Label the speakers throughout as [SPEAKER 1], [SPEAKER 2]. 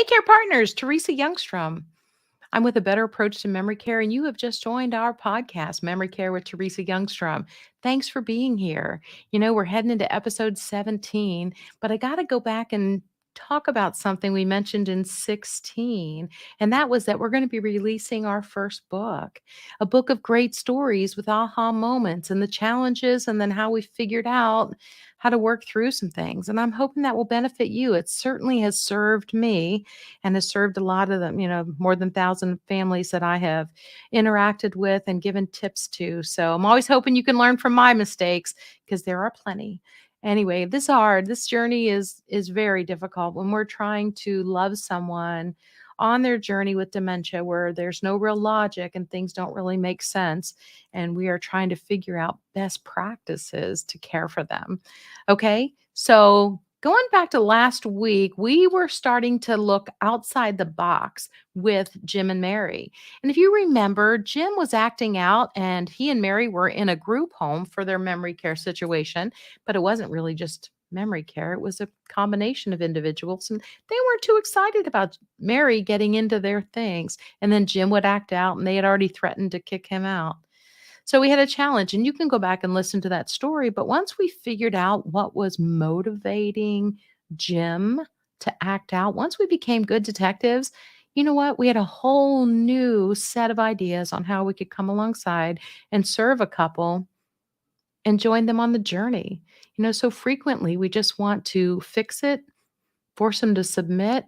[SPEAKER 1] Hey, care partners, Teresa Youngstrom. I'm with a better approach to memory care, and you have just joined our podcast, Memory Care with Teresa Youngstrom. Thanks for being here. We're heading into episode 17, but I got to go back and talk about something we mentioned in 16, and that was that we're going to be releasing our first book, a book of great stories with aha moments and the challenges, and then how we figured out how to work through some things. And I'm hoping that will benefit you. It certainly has served me and has served a lot of them, more than 1,000 families that I have interacted with and given tips to. So I'm always hoping you can learn from my mistakes because there are plenty. Anyway, this journey is very difficult when we're trying to love someone on their journey with dementia where there's no real logic and things don't really make sense, and we are trying to figure out best practices to care for them. Okay? So going back to last week, we were starting to look outside the box with Jim and Mary. And if you remember, Jim was acting out and he and Mary were in a group home for their memory care situation, but it wasn't really just memory care. It was a combination of individuals, and they weren't too excited about Mary getting into their things. And then Jim would act out and they had already threatened to kick him out. So we had a challenge, and you can go back and listen to that story. But once we figured out what was motivating Jim to act out, once we became good detectives, you know what? We had a whole new set of ideas on how we could come alongside and serve a couple and join them on the journey. So frequently we just want to fix it, force them to submit,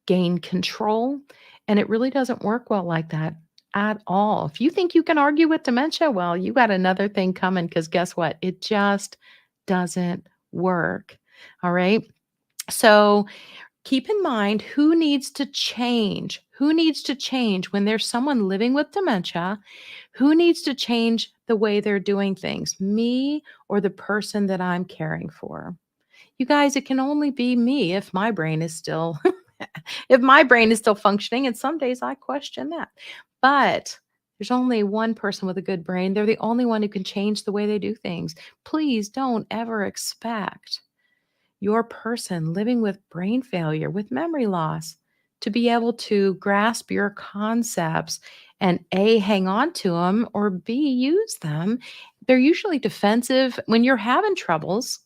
[SPEAKER 1] gain control. And it really doesn't work well like that at all. If you think you can argue with dementia, well, you got another thing coming because guess what? It just doesn't work. All right. So keep in mind who needs to change. Who needs to change when there's someone living with dementia? Who needs to change the way they're doing things? Me or the person that I'm caring for? You guys, it can only be me if my brain is still if my brain is still functioning, and some days I question that. But there's only one person with a good brain. They're the only one who can change the way they do things. Please don't ever expect your person living with brain failure, with memory loss, to be able to grasp your concepts and A, hang on to them, or B, use them. They're usually defensive when you're having troubles.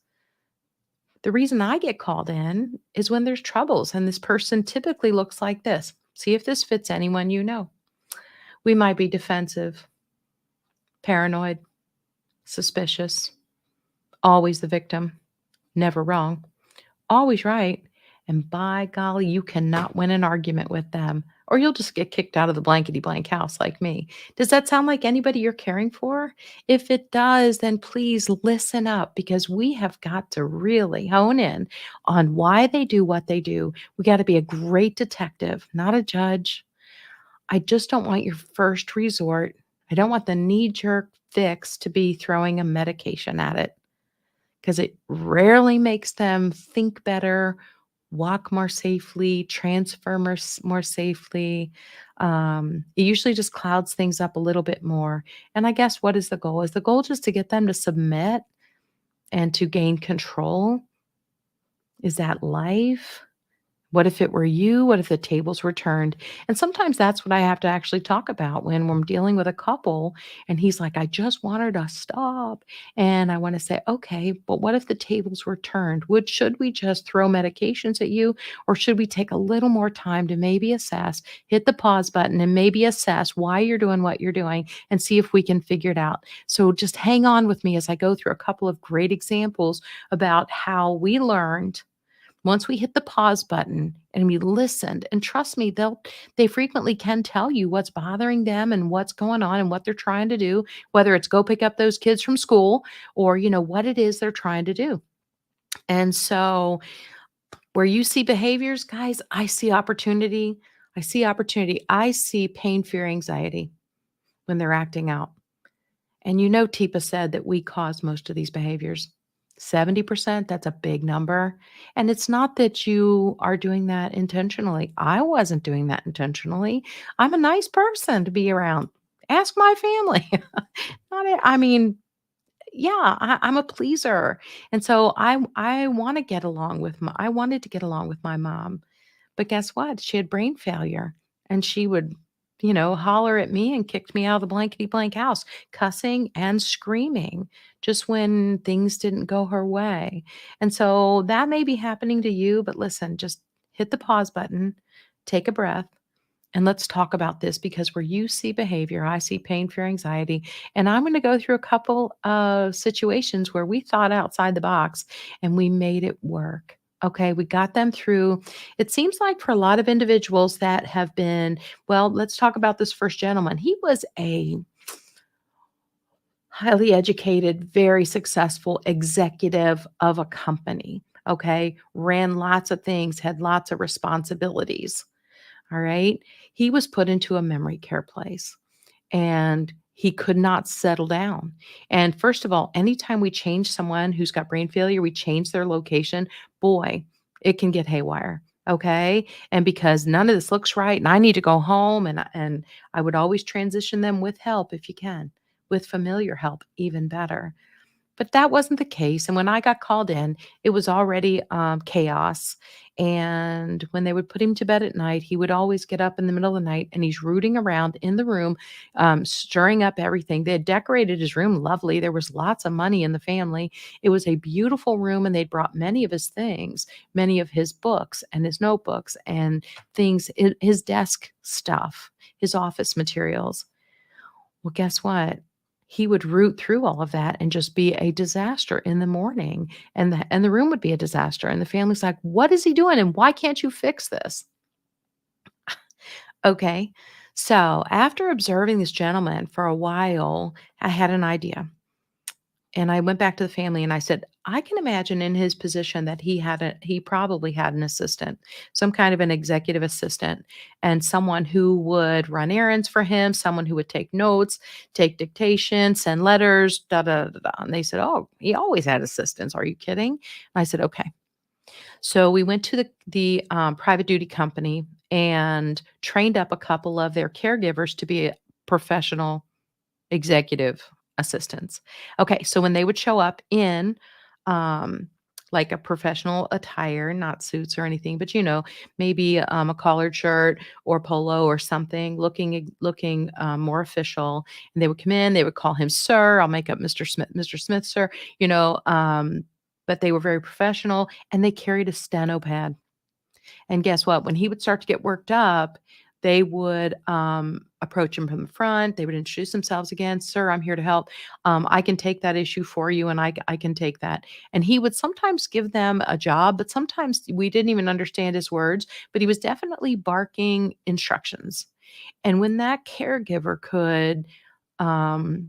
[SPEAKER 1] The reason I get called in is when there's troubles, and this person typically looks like this. See if this fits anyone you know. We might be defensive, paranoid, suspicious, always the victim, never wrong, always right. And by golly, you cannot win an argument with them, or you'll just get kicked out of the blankety blank house like me. Does that sound like anybody you're caring for? If it does, then please listen up because we have got to really hone in on why they do what they do. We got to be a great detective, not a judge. I just don't want your first resort. I don't want the knee jerk fix to be throwing a medication at it because it rarely makes them think better, walk more safely, transfer more safely. It usually just clouds things up a little bit more. And I guess what is the goal? Is the goal just to get them to submit and to gain control? Is that life? What if it were you? What if the tables were turned? And sometimes that's what I have to actually talk about when we're dealing with a couple and he's like, I just want her to stop. And I want to say, okay, but what if the tables were turned? Should we just throw medications at you? Or should we take a little more time to maybe assess, hit the pause button and maybe assess why you're doing what you're doing and see if we can figure it out? So just hang on with me as I go through a couple of great examples about how we learned once we hit the pause button and we listened. And trust me, they frequently can tell you what's bothering them and what's going on and what they're trying to do, whether it's go pick up those kids from school or what it is they're trying to do. And so where you see behaviors, guys, I see opportunity. I see opportunity. I see pain, fear, anxiety when they're acting out. And Teepa said that we cause most of these behaviors. 70%, that's a big number. And it's not that you are doing that intentionally. I wasn't doing that intentionally. I'm a nice person to be around. Ask my family. I mean, yeah, I'm a pleaser. And so I want to get along with I wanted to get along with my mom. But guess what? She had brain failure, and she would, holler at me and kicked me out of the blankety blank house, cussing and screaming just when things didn't go her way. And so that may be happening to you, but listen, just hit the pause button, take a breath, and let's talk about this because where you see behavior, I see pain, fear, anxiety. And I'm going to go through a couple of situations where we thought outside the box and we made it work. Okay, we got them through. It seems like for a lot of individuals that have been, well, let's talk about this first gentleman. He was a highly educated, very successful executive of a company. Okay, ran lots of things, had lots of responsibilities. All right. He was put into a memory care place and he could not settle down. And first of all, anytime we change someone who's got brain failure, we change their location, boy, it can get haywire. Okay. And because none of this looks right and I need to go home and I would always transition them with help if you can, with familiar help, even better. But that wasn't the case, and when I got called in, it was already, chaos, and when they would put him to bed at night, he would always get up in the middle of the night, and he's rooting around in the room, stirring up everything. They had decorated his room lovely, there was lots of money in the family. It was a beautiful room, and they'd brought many of his things, many of his books and his notebooks and things, his desk stuff, his office materials. Well, guess what? He would root through all of that and just be a disaster in the morning, and the room would be a disaster, and the family's like, "What is he doing, and why can't you fix this?" Okay. So, after observing this gentleman for a while, I had an idea. And I went back to the family and I said, "I can imagine in his position that he probably had an assistant, some kind of an executive assistant, and someone who would run errands for him, someone who would take notes, take dictation, send letters, da da da da." And they said, "Oh, he always had assistants. Are you kidding?" And I said, "Okay." So we went to the private duty company and trained up a couple of their caregivers to be professional executive assistants. Okay, so when they would show up in, um, like a professional attire, not suits or anything, but maybe a collared shirt or polo or something, looking more official. And they would come in, they would call him sir. I'll make up Mr. Smith, sir. You know, um, but they were very professional, and they carried a steno pad. And guess what? When he would start to get worked up, they would approach him from the front. They would introduce themselves again. Sir, I'm here to help. I can take that issue for you, and I can take that. And he would sometimes give them a job, but sometimes we didn't even understand his words, but he was definitely barking instructions. And when that caregiver could,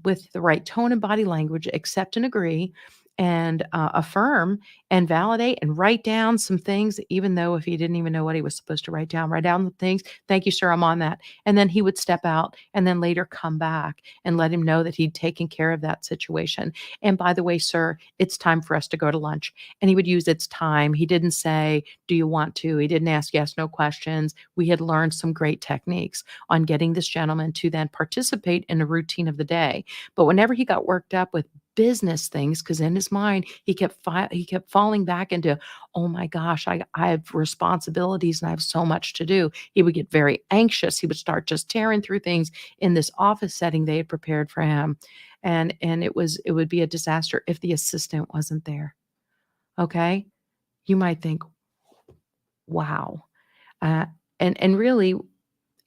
[SPEAKER 1] with the right tone and body language, accept and agree and affirm and validate and write down some things, even though if he didn't even know what he was supposed to write down the things. Thank you, sir. I'm on that. And then he would step out and then later come back and let him know that he'd taken care of that situation. And by the way, sir, it's time for us to go to lunch. And he would use it's time. He didn't say, do you want to? He didn't ask yes, no questions. We had learned some great techniques on getting this gentleman to then participate in a routine of the day. But whenever he got worked up with business things, because in his mind he kept falling back into, oh my gosh, I have responsibilities and I have so much to do. He would get very anxious. He would start just tearing through things in this office setting they had prepared for him, and it would be a disaster if the assistant wasn't there. Okay, you might think, wow, uh, and really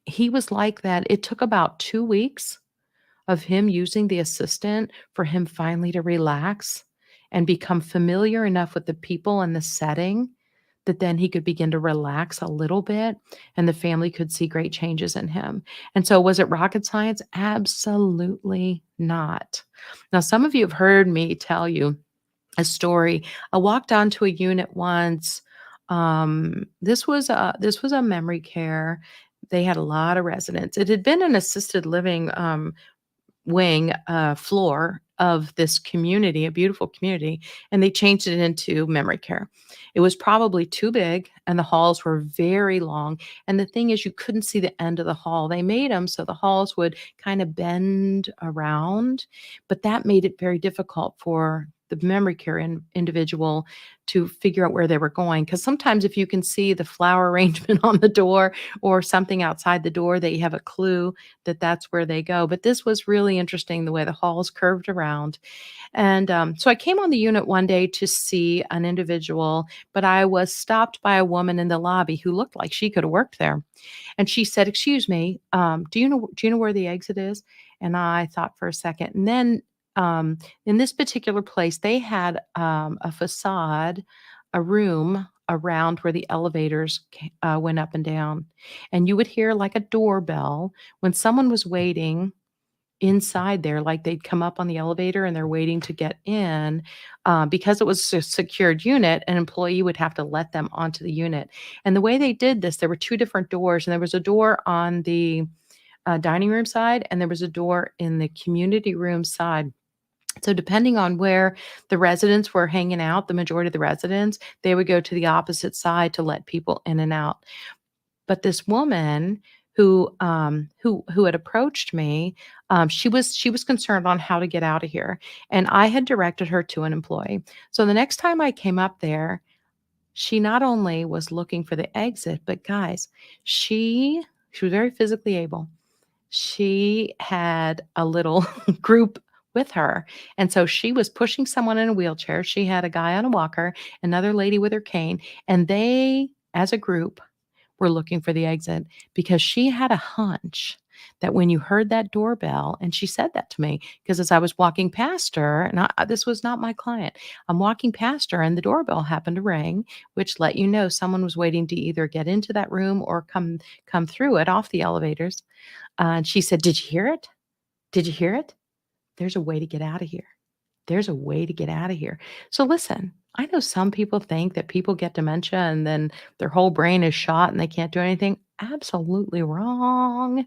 [SPEAKER 1] he was like that. It took about 2 weeks of him using the assistant for him finally to relax and become familiar enough with the people and the setting that then he could begin to relax a little bit and the family could see great changes in him. And so was it rocket science? Absolutely not. Now, some of you have heard me tell you a story. I walked onto a unit once. This was a memory care. They had a lot of residents. It had been an assisted living wing, floor of this community, a beautiful community, and they changed it into memory care. It was probably too big, and the halls were very long. And the thing is, you couldn't see the end of the hall. They made them so the halls would kind of bend around, but that made it very difficult for the memory care individual to figure out where they were going. Because sometimes if you can see the flower arrangement on the door or something outside the door, that you have a clue that that's where they go. But this was really interesting the way the halls curved around. And so I came on the unit one day to see an individual, but I was stopped by a woman in the lobby who looked like she could have worked there. And she said, "Excuse me, do you know where the exit is?" And I thought for a second. And then in this particular place, they had a facade, a room around where the elevators went up and down. And you would hear like a doorbell when someone was waiting inside there, like they'd come up on the elevator and they're waiting to get in. Because it was a secured unit, an employee would have to let them onto the unit. And the way they did this, there were two different doors, and there was a door on the dining room side, and there was a door in the community room side. So depending on where the residents were hanging out, the majority of the residents, they would go to the opposite side to let people in and out. But this woman who had approached me, she was concerned on how to get out of here, and I had directed her to an employee. So the next time I came up there, she not only was looking for the exit, but guys, she was very physically able. She had a little group with her, and so she was pushing someone in a wheelchair. She had a guy on a walker, another lady with her cane, and they, as a group, were looking for the exit because she had a hunch that when you heard that doorbell, and she said that to me because as I was walking past her, and this was not my client, I'm walking past her and the doorbell happened to ring, which let you know someone was waiting to either get into that room or come through it off the elevators. And she said, "Did you hear it? Did you hear it? There's a way to get out of here. There's a way to get out of here." So listen, I know some people think that people get dementia and then their whole brain is shot and they can't do anything. Absolutely wrong.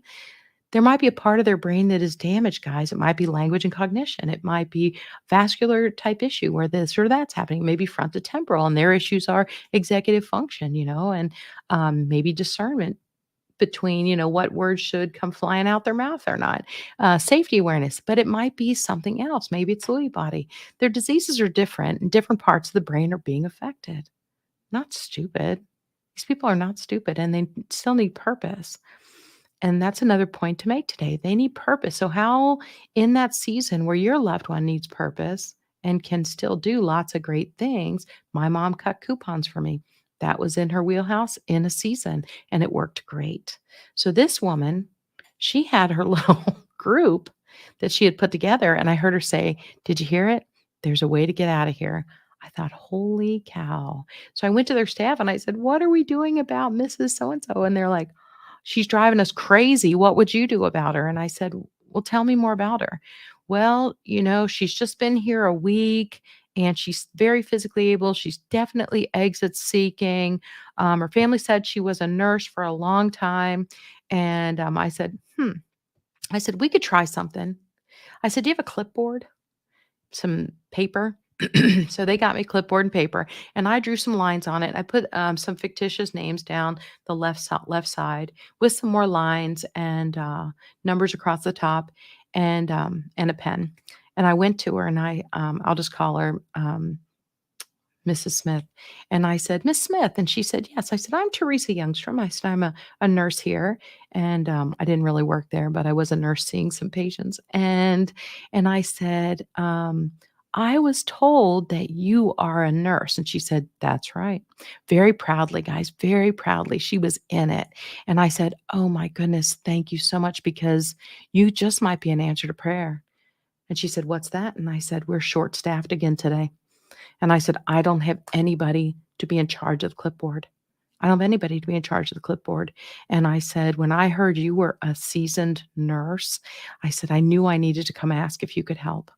[SPEAKER 1] There might be a part of their brain that is damaged, guys. It might be language and cognition. It might be vascular type issue where this or that's happening. Maybe frontotemporal, and their issues are executive function, and maybe discernment between, what words should come flying out their mouth or not, safety awareness, but it might be something else. Maybe it's Lewy body. Their diseases are different, and different parts of the brain are being affected. Not stupid. These people are not stupid, and they still need purpose. And that's another point to make today. They need purpose. So, how in that season where your loved one needs purpose and can still do lots of great things, my mom cut coupons for me. That was in her wheelhouse in a season, and it worked great. So, this woman, she had her little group that she had put together, and I heard her say, "Did you hear it? There's a way to get out of here." I thought, holy cow. So I went to their staff and I said, "What are we doing about Mrs. So and so?" And they're like, "She's driving us crazy. What would you do about her?" And I said, "Well, tell me more about her." "Well, she's just been here a week and she's very physically able. She's definitely exit seeking. Her family said she was a nurse for a long time." And I said, I said, "We could try something." I said, "Do you have a clipboard? Some paper?" So they got me clipboard and paper, and I drew some lines on it. I put some fictitious names down the left side with some more lines and numbers across the top, and a pen. And I went to her, and I'll just call her Mrs. Smith. And I said, "Miss Smith." And she said, "Yes." I said, "I'm Teresa Youngstrom." I said, "I'm a nurse here." And I didn't really work there, but I was a nurse seeing some patients. And I said, "I was told that you are a nurse." And she said, "That's right." Very proudly, guys, very proudly. She was in it. And I said, "Oh my goodness, thank you so much because you just might be an answer to prayer." And she said, "What's that?" And I said, "We're short staffed again today." And I said, "I don't have anybody to be in charge of the clipboard. I don't have anybody to be in charge of the clipboard." And I said, "When I heard you were a seasoned nurse," I said, "I knew I needed to come ask if you could help."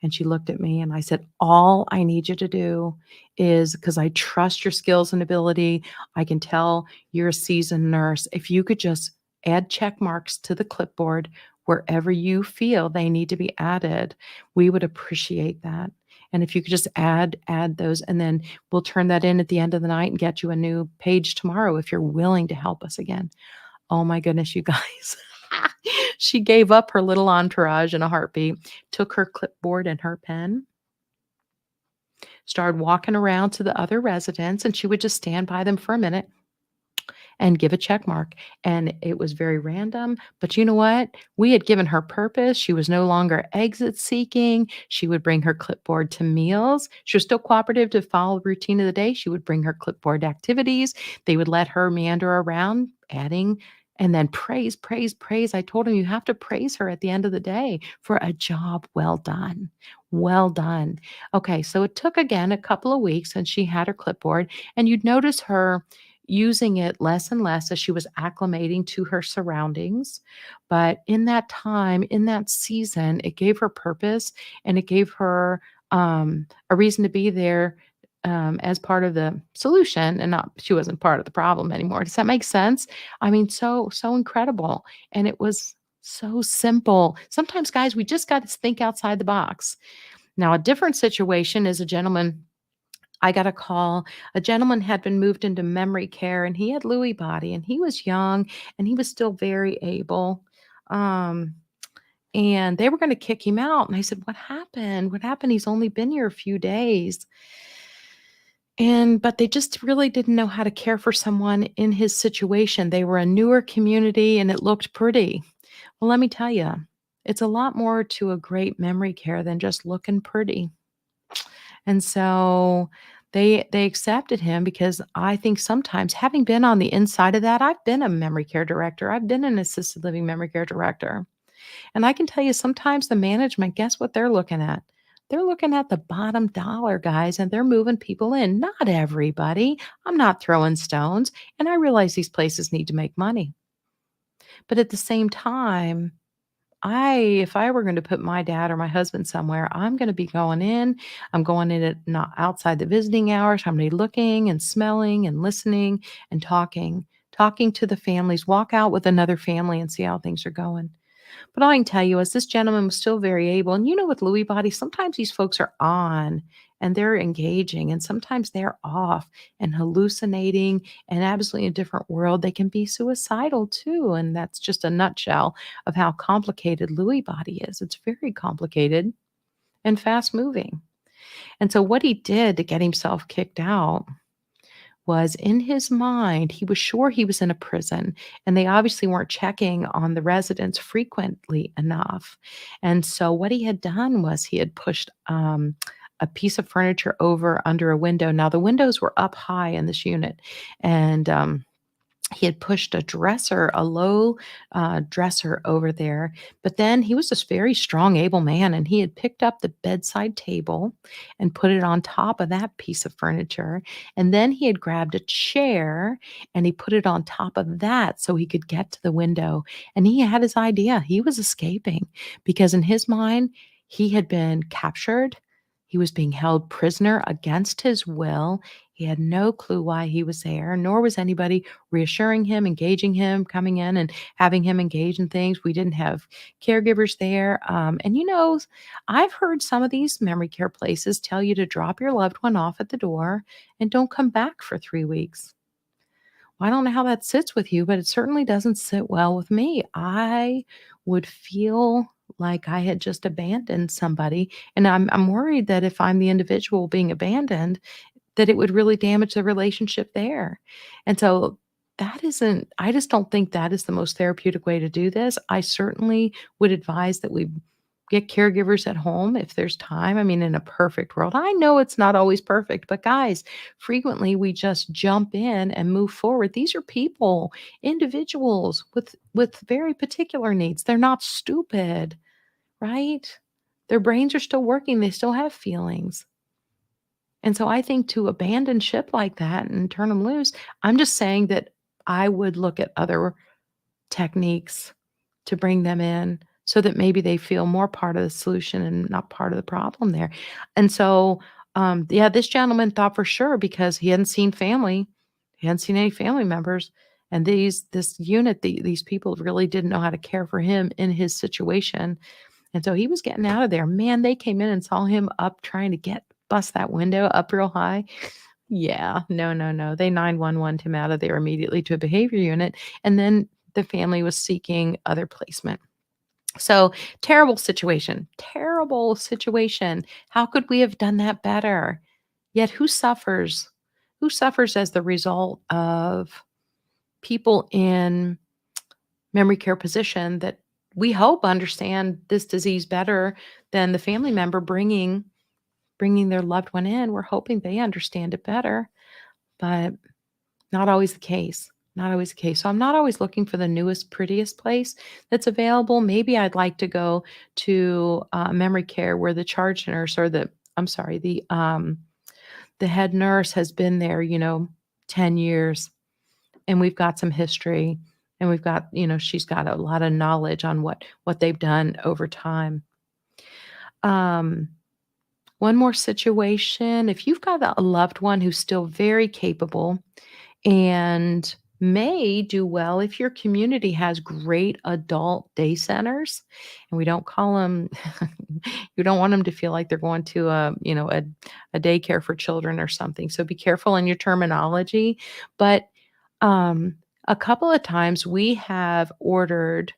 [SPEAKER 1] And she looked at me and I said, "All I need you to do is because I trust your skills and ability. I can tell you're a seasoned nurse. If you could just add check marks to the clipboard wherever you feel they need to be added, we would appreciate that. And if you could just add those, and then we'll turn that in at the end of the night and get you a new page tomorrow if you're willing to help us again." Oh my goodness, you guys. She gave up her little entourage in a heartbeat, took her clipboard and her pen, started walking around to the other residents, and she would just stand by them for a minute and give a check mark. And it was very random. But you know what? We had given her purpose. She was no longer exit seeking. She would bring her clipboard to meals. She was still cooperative to follow the routine of the day. She would bring her clipboard activities. They would let her meander around, adding and then praise, praise, praise. I told him you have to praise her at the end of the day for a job well done. Well done. Okay, so it took again a couple of weeks and she had her clipboard, and you'd notice her using it less and less as she was acclimating to her surroundings. But in that time, in that season, it gave her purpose and it gave her a reason to be there as part of the solution and not she wasn't part of the problem anymore. Does that make sense? I mean, so incredible. And it was so simple. Sometimes, guys, we just got to think outside the box. Now, a different situation is a gentleman I got a call. A gentleman had been moved into memory care and he had Lewy body and he was young and he was still very able. Um, and they were going to kick him out. And I said, "What happened? What happened? He's only been here a few days." But they just really didn't know how to care for someone in his situation. They were a newer community and it looked pretty. Well, let me tell you, it's a lot more to a great memory care than just looking pretty. And so they accepted him because I think sometimes having been on the inside of that, I've been a memory care director. I've been an assisted living memory care director. And I can tell you sometimes the management, guess what they're looking at? They're looking at the bottom dollar, guys, and they're moving people in. Not everybody. I'm not throwing stones. And I realize these places need to make money. But at the same time, if I were going to put my dad or my husband somewhere, I'm going to be going in. I'm going in at not outside the visiting hours. I'm going to be looking and smelling and listening and talking to the families. Walk out with another family and see how things are going. But all I can tell you is this gentleman was still very able. And with Lewy body, sometimes these folks are on and they're engaging, and sometimes they're off and hallucinating and absolutely in a different world. They can be suicidal too. And that's just a nutshell of how complicated Lewy body is. It's very complicated and fast moving. And so, what he did to get himself kicked out was in his mind, he was sure he was in a prison, and they obviously weren't checking on the residents frequently enough. And so, what he had done was he had pushed a piece of furniture over under a window. Now, the windows were up high in this unit, and he had pushed a dresser, a low dresser over there. But then he was this very strong, able man, and he had picked up the bedside table and put it on top of that piece of furniture. And then he had grabbed a chair and he put it on top of that so he could get to the window. And he had his idea. He was escaping because in his mind, he had been captured. He was being held prisoner against his will. He had no clue why he was there, nor was anybody reassuring him, engaging him, coming in and having him engage in things. We didn't have caregivers there. I've heard some of these memory care places tell you to drop your loved one off at the door and don't come back for 3 weeks. Well, I don't know how that sits with you, but it certainly doesn't sit well with me. I would feel like I had just abandoned somebody. And I'm worried that if I'm the individual being abandoned, that it would really damage the relationship there. And so I just don't think that is the most therapeutic way to do this. I certainly would advise that we get caregivers at home if there's time. I mean, in a perfect world, I know it's not always perfect, but guys, frequently we just jump in and move forward. These are people, individuals with very particular needs. They're not stupid, right? Their brains are still working. They still have feelings. And so I think to abandon ship like that and turn them loose, I'm just saying that I would look at other techniques to bring them in so that maybe they feel more part of the solution and not part of the problem there. And so, yeah, this gentleman thought for sure because he hadn't seen family, he hadn't seen any family members, and this unit, these people really didn't know how to care for him in his situation, and so he was getting out of there. Man, they came in and saw him up trying to bust that window up real high. Yeah, no, no, no. They 911'd him out of there immediately to a behavior unit, and then the family was seeking other placement. So, terrible situation, terrible situation. How could we have done that better? Yet who suffers? Who suffers as the result of people in memory care position that we hope understand this disease better than the family member bringing their loved one in. We're hoping they understand it better, but not always the case. Not always the case. So I'm not always looking for the newest, prettiest place that's available. Maybe I'd like to go to memory care where the charge nurse or I'm sorry, the head nurse has been there, 10 years, and we've got some history, and we've got, she's got a lot of knowledge on what they've done over time. Um, One more situation, if you've got a loved one who's still very capable and may do well if your community has great adult day centers, and we don't call them you don't want them to feel like they're going to a daycare for children or something, so be careful in your terminology. But um a couple of times we have ordered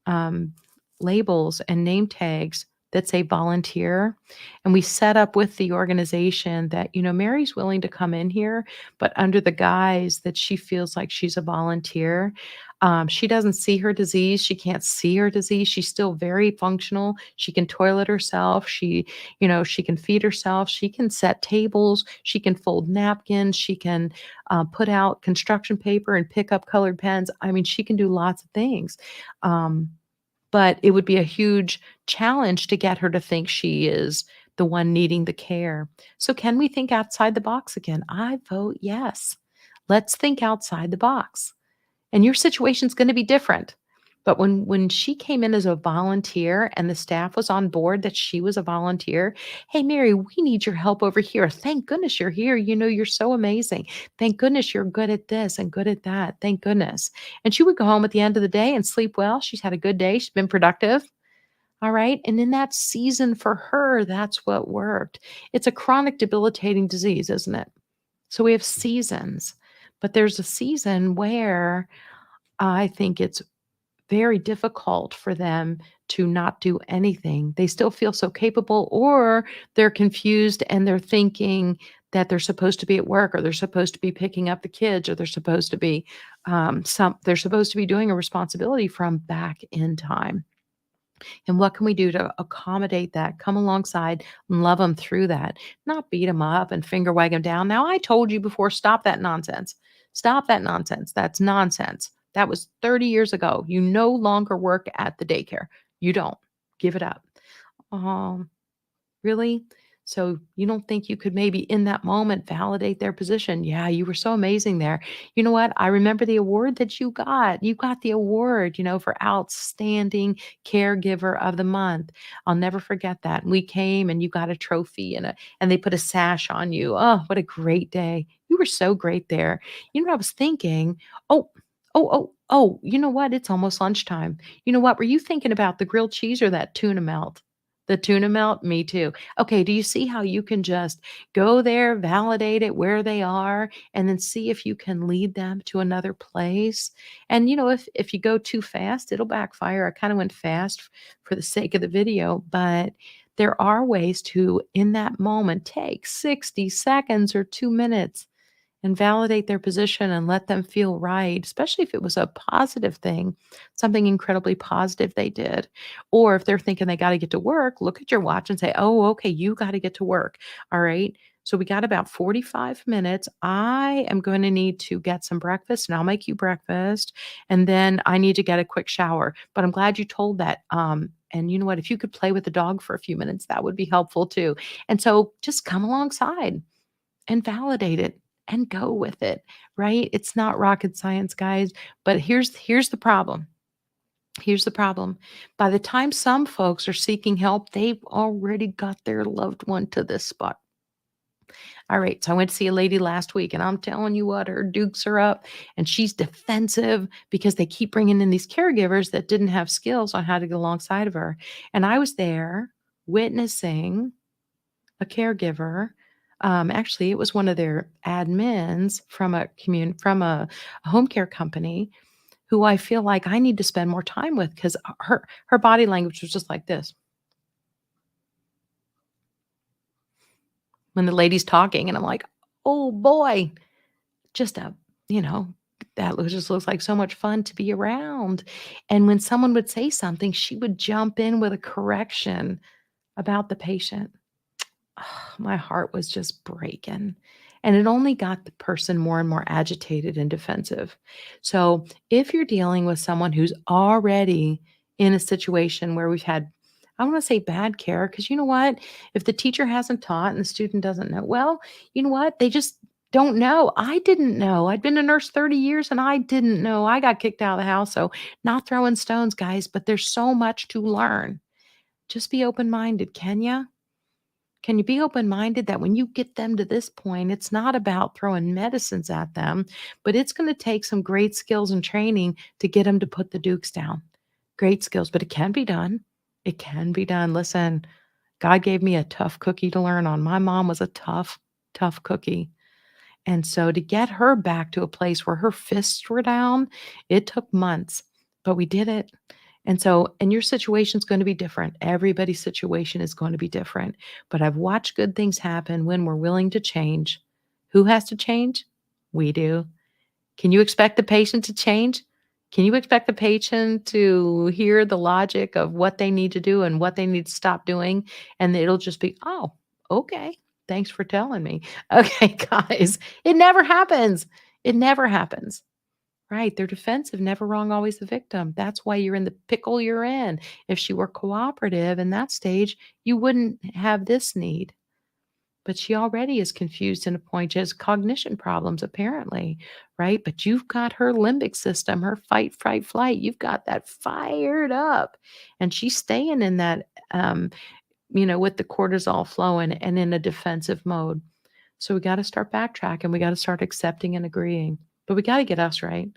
[SPEAKER 1] um, labels and name tags that say volunteer. And we set up with the organization that, Mary's willing to come in here, but under the guise that she feels like she's a volunteer. She doesn't see her disease. She can't see her disease. She's still very functional. She can toilet herself. She can feed herself. She can set tables. She can fold napkins. She can put out construction paper and pick up colored pens. I mean, she can do lots of things. Um, but it would be a huge challenge to get her to think she is the one needing the care. So can we think outside the box again? I vote yes. Let's think outside the box. And your situation's gonna be different. But when she came in as a volunteer and the staff was on board that she was a volunteer, "Hey, Mary, we need your help over here. Thank goodness you're here. You're so amazing. Thank goodness you're good at this and good at that. Thank goodness." And she would go home at the end of the day and sleep well. She's had a good day. She's been productive. All right. And in that season for her, that's what worked. It's a chronic debilitating disease, isn't it? So we have seasons, but there's a season where I think it's very difficult for them to not do anything. They still feel so capable, or they're confused and they're thinking that they're supposed to be at work, or they're supposed to be picking up the kids, or they're supposed to be they're supposed to be doing a responsibility from back in time. And what can we do to accommodate that? Come alongside and love them through that, not beat them up and finger wag them down. Now, I told you before, stop that nonsense. Stop that nonsense. That's nonsense. That was 30 years ago. You no longer work at the daycare. You don't. Give it up. Um, Really? So you don't think you could maybe in that moment validate their position? Yeah, you were so amazing there. You know what? I remember the award that you got. You got the award, for outstanding caregiver of the month. I'll never forget that. And we came and you got a trophy and they put a sash on you. Oh, what a great day. You were so great there. You know what I was thinking? Oh, you know what? It's almost lunchtime. You know what? Were you thinking about the grilled cheese or that tuna melt? The tuna melt? Me too. Okay, do you see how you can just go there, validate it where they are, and then see if you can lead them to another place? And if you go too fast, it'll backfire. I kind of went fast for the sake of the video, but there are ways to, in that moment, take 60 seconds or 2 minutes and validate their position and let them feel right, especially if it was a positive thing, something incredibly positive they did. Or if they're thinking they got to get to work, look at your watch and say, "Oh, okay, you got to get to work." All right. So we got about 45 minutes. I am going to need to get some breakfast and I'll make you breakfast. And then I need to get a quick shower. But I'm glad you told that. And you know what? If you could play with the dog for a few minutes, that would be helpful too. And so just come alongside and validate it and go with it, right? It's not rocket science, guys, but here's the problem. Here's the problem. By the time some folks are seeking help, they've already got their loved one to this spot. All right, so I went to see a lady last week, and I'm telling you what, her dukes are up, and she's defensive because they keep bringing in these caregivers that didn't have skills on how to get alongside of her. And I was there witnessing a caregiver. Actually, it was one of their admins from a home care company who I feel like I need to spend more time with because her body language was just like this. when the lady's talking, and I'm like, "Oh boy, just a you know, just looks like so much fun to be around." And when someone would say something, she would jump in with a correction about the patient. My heart was just breaking. And it only got the person more and more agitated and defensive. So, if you're dealing with someone who's already in a situation where we've had, I want to say bad care, because you know what? If the teacher hasn't taught and the student doesn't know, well, you know what? They just don't know. I didn't know. I'd been a nurse 30 years and I didn't know. I got kicked out of the house. So, not throwing stones, guys, but there's so much to learn. Just be open minded, can you? Can you be open minded that when you get them to this point, it's not about throwing medicines at them, but it's going to take some great skills and training to get them to put the dukes down? Great skills, but it can be done. It can be done. Listen, God gave me a tough cookie to learn on. My mom was a tough, tough cookie. And so to get her back to a place where her fists were down, it took months, but we did it. And your situation's going to be different. Everybody's situation is going to be different. But I've watched good things happen when we're willing to change. Who has to change? We do. Can you expect the patient to change? Can you expect the patient to hear the logic of what they need to do and what they need to stop doing? And it'll just be, oh, okay. Thanks for telling me. Okay, guys, it never happens. It never happens. Right. They're defensive, never wrong, always the victim. That's why you're in the pickle you're in. If she were cooperative in that stage, you wouldn't have this need. But she already is confused in a point. She has cognition problems, apparently, right? But you've got her limbic system, her fight, fright, flight. You've got that fired up. And she's staying in that, with the cortisol flowing and in a defensive mode. So we got to start backtracking. We got to start accepting and agreeing. But we got to get us right.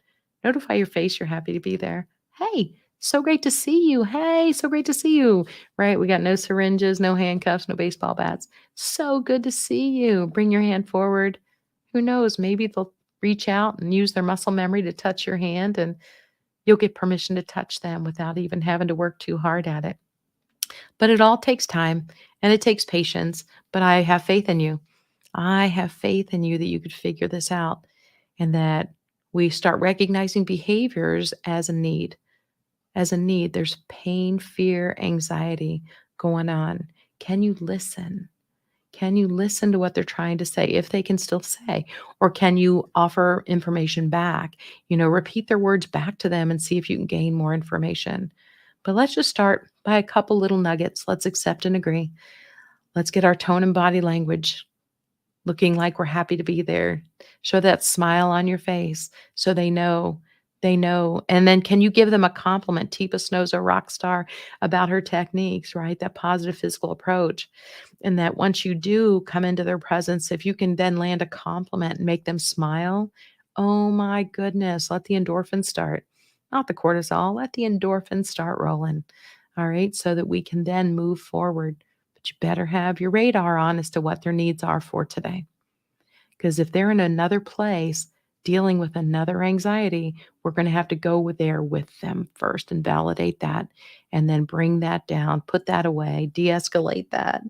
[SPEAKER 1] Notify your face you're happy to be there. Hey, so great to see you. Hey, so great to see you. Right? We got no syringes, no handcuffs, no baseball bats. So good to see you. Bring your hand forward. Who knows? Maybe they'll reach out and use their muscle memory to touch your hand, and you'll get permission to touch them without even having to work too hard at it. But it all takes time and it takes patience. But I have faith in you. I have faith in you that you could figure this out and that we start recognizing behaviors as a need. As a need, there's pain, fear, anxiety going on. Can you listen? Can you listen to what they're trying to say, if they can still say? Or can you offer information back? Repeat their words back to them and see if you can gain more information. But let's just start by a couple little nuggets. Let's accept and agree. Let's get our tone and body language looking like we're happy to be there. Show that smile on your face so they know. They know. And then can you give them a compliment? Teepa Snow's a rock star about her techniques, right? That positive physical approach. And that once you do come into their presence, if you can then land a compliment and make them smile, oh my goodness, let the endorphins start. Not the cortisol, let the endorphins start rolling. All right. So that we can then move forward. But you better have your radar on as to what their needs are for today. Because if they're in another place dealing with another anxiety, we're going to have to go there with them first and validate that, and then bring that down, put that away, de escalate that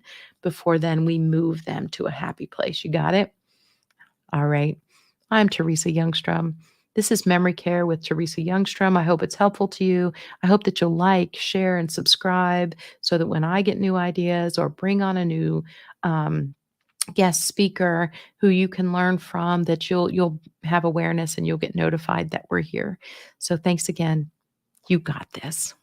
[SPEAKER 1] before then we move them to a happy place. You got it? All right. I'm Teresa Youngstrom. This is Memory Care with Teresa Youngstrom. I hope it's helpful to you. I hope that you'll like, share, and subscribe so that when I get new ideas or bring on a new guest speaker who you can learn from, that you'll have awareness and you'll get notified that we're here. So thanks again. You got this.